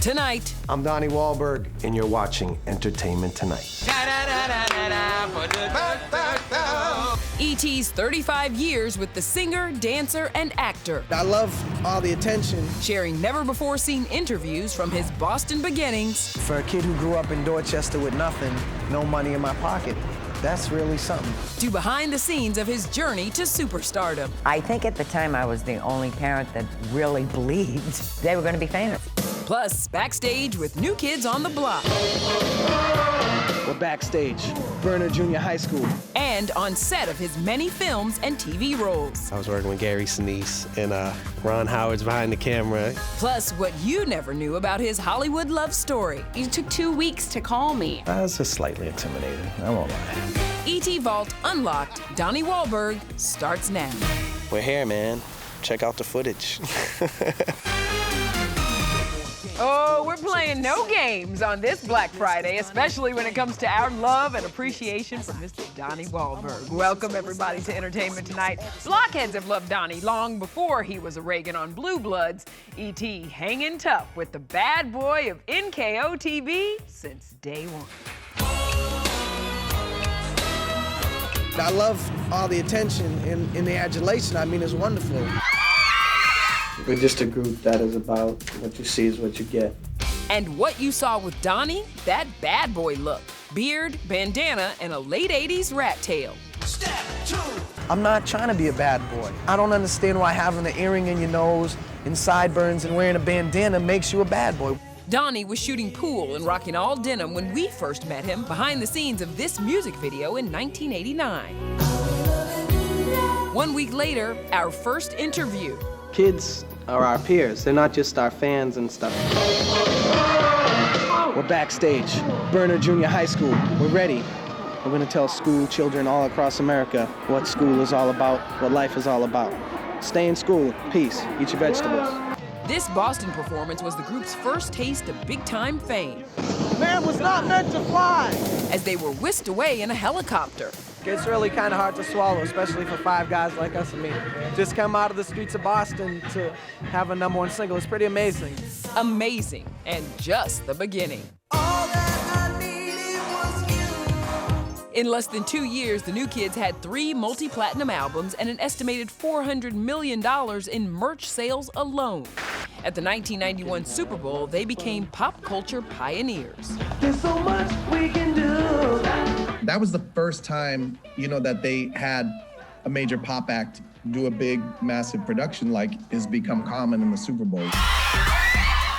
Tonight, I'm Donnie Wahlberg, and you're watching Entertainment Tonight. E.T.'s 35 years with the singer, dancer, and actor, I love all the attention. sharing never-before-seen interviews from his Boston beginnings For a kid who grew up in Dorchester with nothing, no money in my pocket, that's really something. to behind the scenes of his journey to superstardom. I think at the time I was the only parent that really believed they were going to be famous. Plus, backstage with New Kids on the Block. We're backstage, Burner Junior High School. And on set of his many films and TV roles. I was working with Gary Sinise, and Ron Howard's behind the camera. Plus, what you never knew about his Hollywood love story. You took 2 weeks to call me. I was just slightly intimidated, I won't lie. E.T. Vault Unlocked, Donnie Wahlberg, starts now. We're here, man. Check out the footage. Oh, we're playing no games on this Black Friday, especially when it comes to our love and appreciation for Mr. Donnie Wahlberg. Welcome, everybody, to Entertainment Tonight. Blockheads have loved Donnie long before he was a Reagan on Blue Bloods. E.T. hanging tough with the bad boy of NKOTB since day one. I love all the attention and the adulation. I mean, it's wonderful. We're just a group that is about what you see is what you get. And what you saw with Donnie, that bad boy look. Beard, bandana, and a late 80s rat tail. I'm not trying to be a bad boy. I don't understand why having an earring in your nose and sideburns and wearing a bandana makes you a bad boy. Donnie was shooting pool and rocking all denim when we first met him behind the scenes of this music video in 1989. 1 week later, our first interview. Kids are our peers. They're not just our fans and stuff. We're backstage, Burner Junior High School. We're ready. We're gonna tell school children all across America what school is all about, what life is all about. Stay in school, peace, eat your vegetables. This Boston performance was the group's first taste of big-time fame Man was not meant to fly. as they were whisked away in a helicopter. It's really kind of hard to swallow, especially for 5 guys like us. I mean, just come out of the streets of Boston to have a #1 single. It's pretty amazing. Amazing, and just the beginning. In less than 2 years, the New Kids had 3 multi-platinum albums and an estimated $400 million in merch sales alone. At the 1991 Super Bowl, they became pop culture pioneers. There's so much we can do. That was the first time, that they had a major pop act do a big, massive production like has become common in the Super Bowl.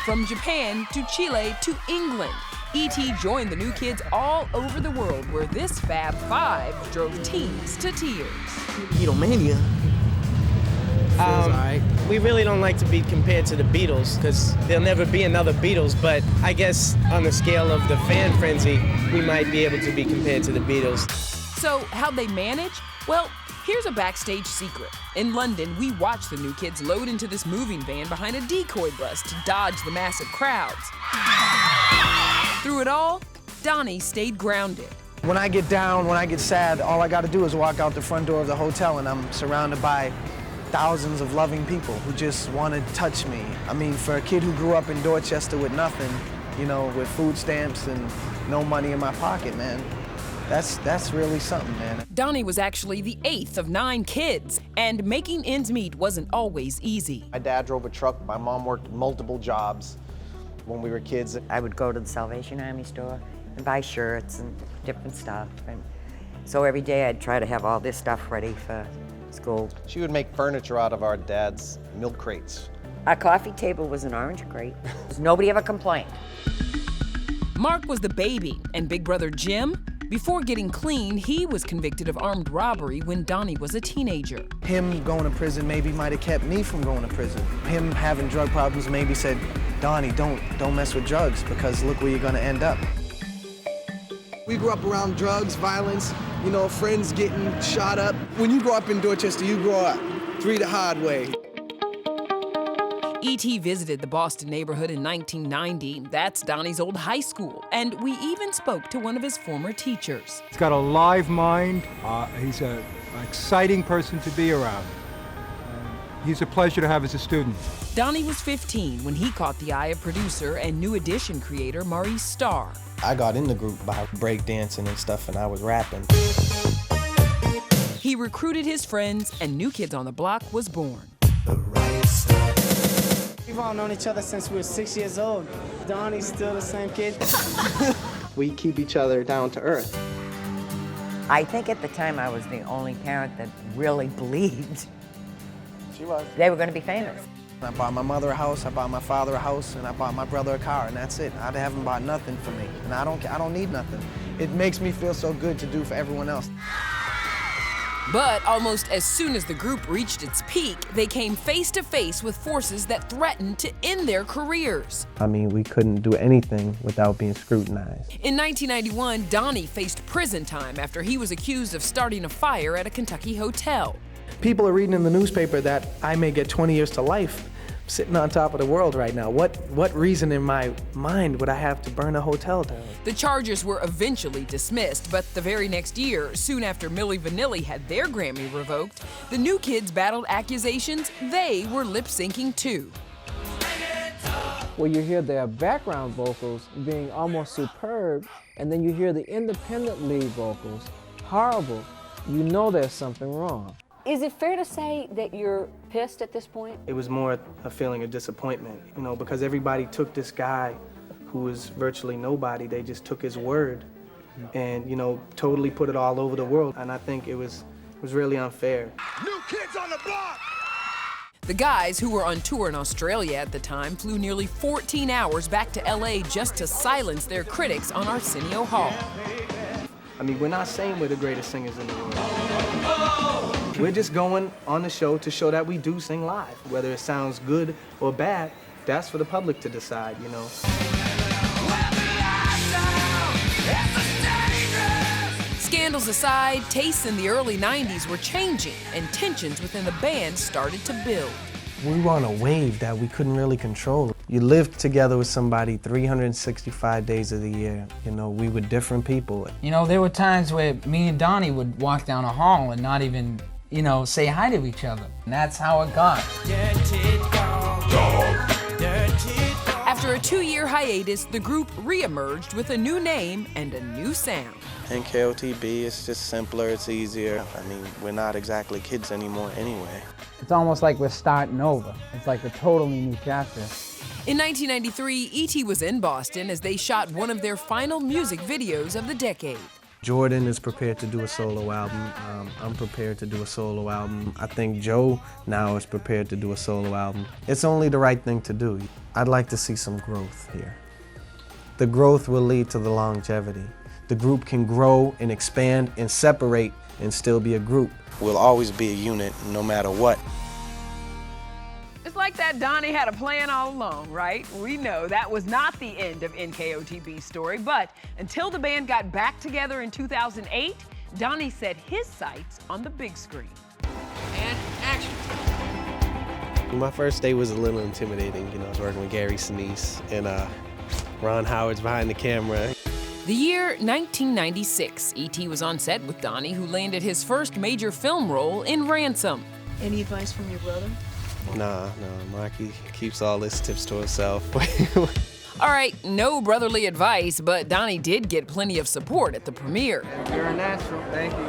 From Japan to Chile to England, E.T. joined the New Kids all over the world, where this Fab Five drove teens to tears. Beatlemania. We really don't like to be compared to the Beatles because there'll never be another Beatles, but I guess on the scale of the fan frenzy, we might be able to be compared to the Beatles. So how'd they manage? Well, here's a backstage secret. In London, we watched the New Kids load into this moving van behind a decoy bus to dodge the massive crowds. Through it all, Donnie stayed grounded. When I get down, when I get sad, all I gotta do is walk out the front door of the hotel and I'm surrounded by thousands of loving people who just want to touch me. I mean, for a kid who grew up in Dorchester with nothing, with food stamps and no money in my pocket, man, that's really something, man. Donnie was actually the 8th of 9 kids, and making ends meet wasn't always easy. My dad drove a truck, my mom worked multiple jobs when we were kids. I would go to the Salvation Army store and buy shirts and different stuff. And so every day I'd try to have all this stuff ready for school. She would make furniture out of our dad's milk crates. Our coffee table was an orange crate. Nobody ever complained. Mark was the baby, and big brother Jim, before getting clean, he was convicted of armed robbery when Donnie was a teenager. Him going to prison maybe might have kept me from going to prison. Him having drug problems maybe said, Donnie, don't mess with drugs because look where you're gonna end up. We grew up around drugs, violence, friends getting shot up. When you grow up in Dorchester, you grow up 3 the hard way. E.T. visited the Boston neighborhood in 1990. That's Donnie's old high school. And we even spoke to one of his former teachers. He's got a live mind. He's an exciting person to be around. He's a pleasure to have as a student. Donnie was 15 when he caught the eye of producer and New Edition creator Maurice Starr. I got in the group by breakdancing and stuff, and I was rapping. He recruited his friends, and New Kids on the Block was born. We've all known each other since we were 6 years old. Donnie's still the same kid. We keep each other down to earth. I think at the time I was the only parent that really believed She was. they were going to be famous. I bought my mother a house, I bought my father a house, and I bought my brother a car, and that's it. I haven't bought nothing for me, and I don't need nothing. It makes me feel so good to do for everyone else. But almost as soon as the group reached its peak, they came face to face with forces that threatened to end their careers. I mean, we couldn't do anything without being scrutinized. In 1991, Donnie faced prison time after he was accused of starting a fire at a Kentucky hotel. People are reading in the newspaper that I may get 20 years to life. I'm sitting on top of the world right now. What reason in my mind would I have to burn a hotel down? The charges were eventually dismissed, but the very next year, soon after Milli Vanilli had their Grammy revoked, the New Kids battled accusations they were lip-syncing too. Well, you hear their background vocals being almost superb, and then you hear the independent lead vocals, horrible. You know there's something wrong. Is it fair to say that you're pissed at this point? It was more a feeling of disappointment, you know, because everybody took this guy who was virtually nobody. They just took his word and, you know, totally put it all over the world. And I think it was really unfair. New Kids on the Block! The guys, who were on tour in Australia at the time, flew nearly 14 hours back to LA just to silence their critics on Arsenio Hall. I mean, we're not saying we're the greatest singers in the world. We're just going on the show to show that we do sing live. Whether it sounds good or bad, that's for the public to decide, you know. Scandals aside, tastes in the early 90s were changing, and tensions within the band started to build. We were on a wave that we couldn't really control. You lived together with somebody 365 days of the year. You know, we were different people. You know, there were times where me and Donnie would walk down a hall and not even, you know, say hi to each other. And that's how it got. After a 2-year hiatus, the group re-emerged with a new name and a new sound. NKOTB is just simpler, it's easier. I mean, we're not exactly kids anymore anyway. It's almost like we're starting over. It's like a totally new chapter. In 1993, E.T. was in Boston as they shot one of their final music videos of the decade. Jordan is prepared to do a solo album. I'm prepared to do a solo album. I think Joe now is prepared to do a solo album. It's only the right thing to do. I'd like to see some growth here. The growth will lead to the longevity. The group can grow and expand and separate and still be a group. We'll always be a unit no matter what. It's like that Donnie had a plan all along, right? We know that was not the end of NKOTB's story, but until the band got back together in 2008, Donnie set his sights on the big screen. And action. My first day was a little intimidating. You know, I was working with Gary Sinise and Ron Howard's behind the camera. The year 1996, E.T. was on set with Donnie, who landed his first major film role in Ransom. Any advice from your brother? Nah, Marky keeps all his tips to himself. All right, no brotherly advice, but Donnie did get plenty of support at the premiere. You're a natural. Thank you.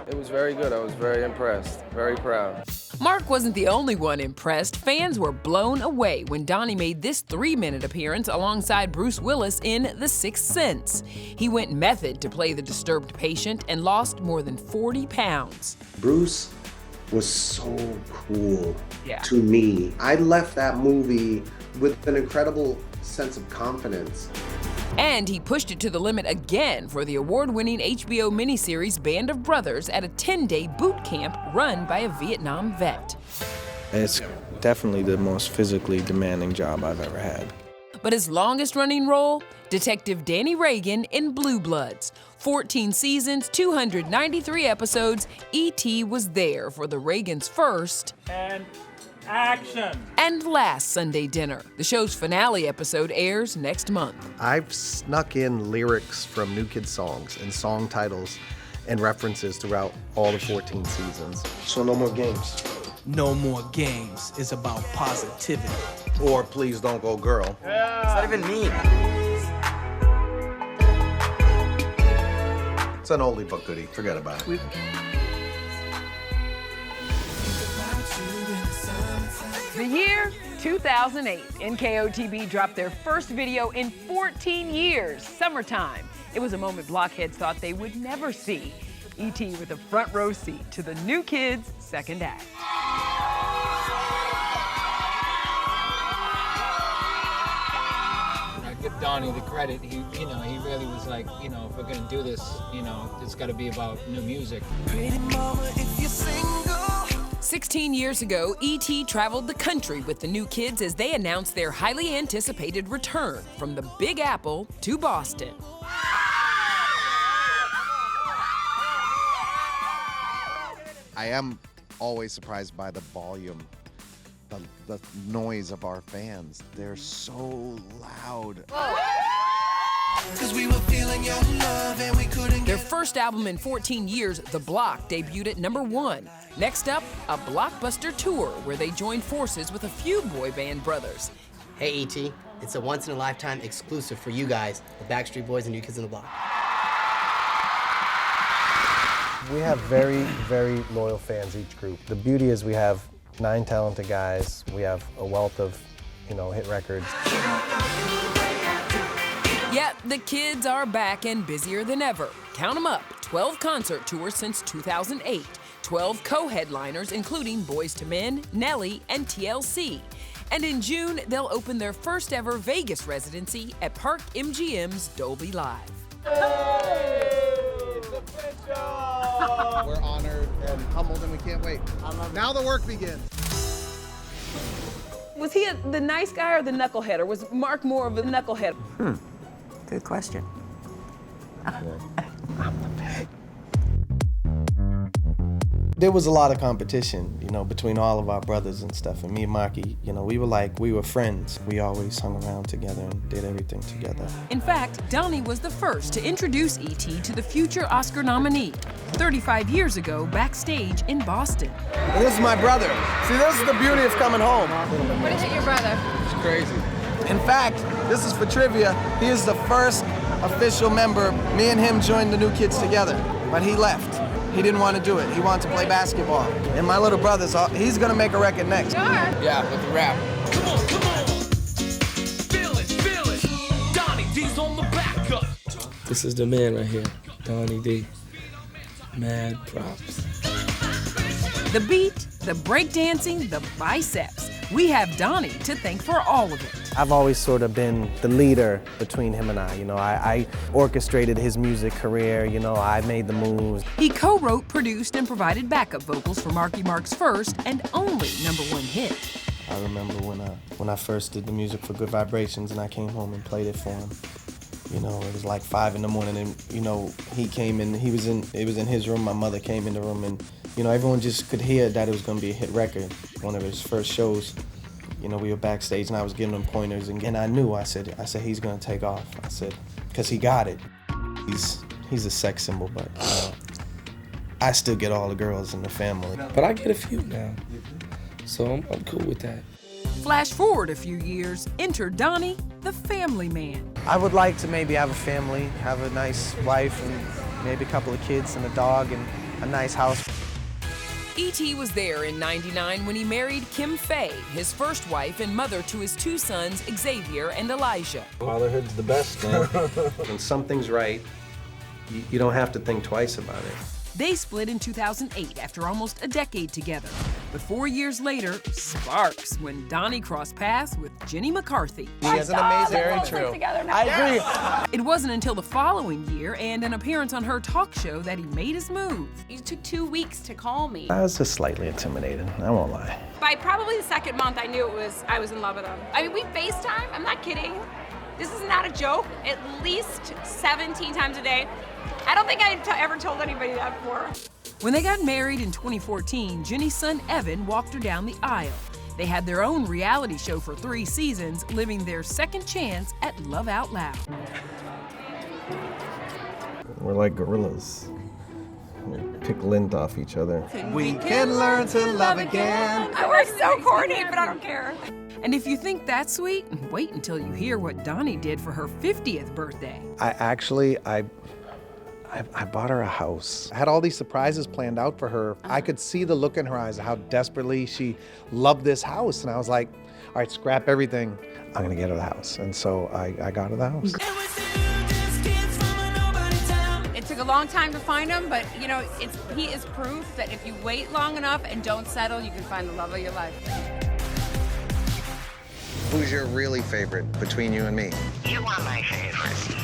It was very good. I was very impressed, very proud. Mark wasn't the only one impressed. Fans were blown away when Donnie made this 3-minute appearance alongside Bruce Willis in The Sixth Sense. He went method to play the disturbed patient and lost more than 40 pounds. Bruce was so cool to me. I left that movie with an incredible sense of confidence. And he pushed it to the limit again for the award-winning HBO miniseries Band of Brothers at a 10-day boot camp run by a Vietnam vet. It's definitely the most physically demanding job I've ever had. But his longest-running role? Detective Danny Reagan in Blue Bloods. 14 seasons, 293 episodes, E.T. was there for the Reagans' first and action and last Sunday dinner. The show's finale episode airs next month. I've snuck in lyrics from New Kids songs and song titles and references throughout all the 14 seasons. So no more games. No More Games is about positivity. Or Please Don't Go Girl. Yeah. It's not even me. It's an oldie but goodie. Forget about it. The year 2008, NKOTB dropped their first video in 14 years, Summertime. It was a moment blockheads thought they would never see. E.T. with a front row seat to the New Kids' second act. I give Donnie the credit. He really was like, if we're gonna do this, it's got to be about new music. Pretty mama, if you're single. 16 years ago, E.T. traveled the country with the New Kids as they announced their highly anticipated return from the Big Apple to Boston. I am always surprised by the volume, the noise of our fans. They're so loud. Cause we were feeling your love and we couldn't. Their first album in 14 years, The Block, debuted at #1. Next up, a blockbuster tour where they joined forces with a few boy band brothers. Hey E.T., it's a once-in-a-lifetime exclusive for you guys, the Backstreet Boys and New Kids on the Block. We have very, very loyal fans, each group. The beauty is we have 9 talented guys. We have a wealth of, hit records. Yet the kids are back and busier than ever. Count them up, 12 concert tours since 2008, 12 co-headliners including Boyz II Men, Nelly, and TLC. And in June, they'll open their first ever Vegas residency at Park MGM's Dolby Live. We're honored and humbled, and we can't wait. Now the work begins. Was he the nice guy or the knucklehead, or was Mark more of a knucklehead? Good question. There was a lot of competition, between all of our brothers and stuff. And me and Marky, we were friends. We always hung around together and did everything together. In fact, Donnie was the first to introduce E.T. to the future Oscar nominee 35 years ago backstage in Boston. And this is my brother. See, this is the beauty of coming home. What is it, your brother? It's crazy. In fact, this is for trivia. He is the first official member. Me and him joined the New Kids together, but he left. He didn't want to do it. He wanted to play basketball. And my little brother's, he's gonna make a record next. Sure. Yeah, with the rap. Come on. Feel it. Donnie D's on the backup. This is the man right here, Donnie D. Mad props. The beat, the breakdancing, the biceps. We have Donnie to thank for all of it. I've always sort of been the leader between him and I. I orchestrated his music career. I made the moves. He co-wrote, produced, and provided backup vocals for Marky Mark's first and only #1 hit. I remember when I first did the music for Good Vibrations and I came home and played it for him. It was like 5 in the morning and, he came in, it was in his room, my mother came in the room and, everyone just could hear that it was gonna be a hit record. One of his first shows, we were backstage and I was giving him pointers and I knew, I said, he's gonna take off. I said, cause he got it. He's a sex symbol, but I still get all the girls in the family. But I get a few now, so I'm cool with that. Flash forward a few years, enter Donnie, the family man. I would like to maybe have a family, have a nice wife and maybe a couple of kids and a dog and a nice house. E.T. was there in '99 when he married Kim Faye, his first wife and mother to his 2 sons, Xavier and Elijah. Fatherhood's the best, man. When something's right, you don't have to think twice about it. They split in 2008 after almost a decade together. But 4 years later, sparks when Donnie crossed paths with Jenny McCarthy. He has an amazing, very true. I agree. It wasn't until the following year and an appearance on her talk show that he made his move. You took 2 weeks to call me. I was just slightly intimidated, I won't lie. By probably the 2nd month, I knew I was in love with him. We FaceTime, I'm not kidding. This is not a joke, at least 17 times a day. I don't think I ever told anybody that before. When they got married in 2014, Jenny's son Evan walked her down the aisle. They had their own reality show for 3 seasons, living their second chance at Love Out Loud. We're like gorillas. pick lint off each other. We can learn to love again. We're so corny, but I don't care. And if you think that's sweet, wait until you hear what Donnie did for her 50th birthday. I bought her a house. I had all these surprises planned out for her. I could see the look in her eyes, how desperately she loved this house. And I was like, all right, scrap everything. I'm gonna get her the house. And so I got her the house. It took a long time to find him, but you know, he is proof that if you wait long enough and don't settle, you can find the love of your life. Who's your really favorite between you and me? You are my favorite.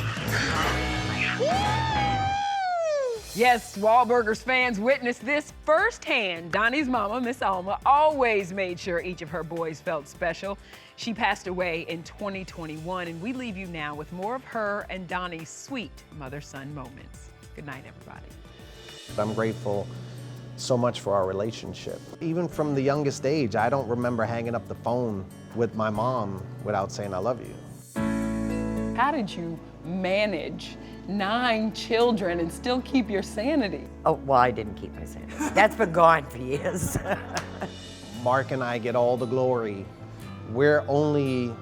Yes, Wahlburgers fans witnessed this firsthand. Donnie's mama, Miss Alma, always made sure each of her boys felt special. She passed away in 2021, and we leave you now with more of her and Donnie's sweet mother-son moments. Good night, everybody. I'm grateful so much for our relationship. Even from the youngest age, I don't remember hanging up the phone with my mom without saying I love you. How did you manage 9 children and still keep your sanity? Oh, well, I didn't keep my sanity. That's been gone for years. Mark and I get all the glory. We're only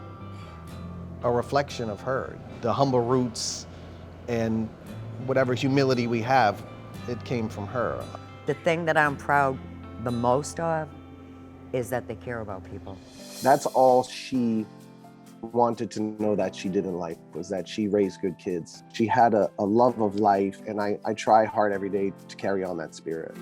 a reflection of her. The humble roots and whatever humility we have, it came from her. The thing that I'm proud the most of is that they care about people. That's all she wanted to know that she did in life, was that she raised good kids. She had a love of life, and I try hard every day to carry on that spirit.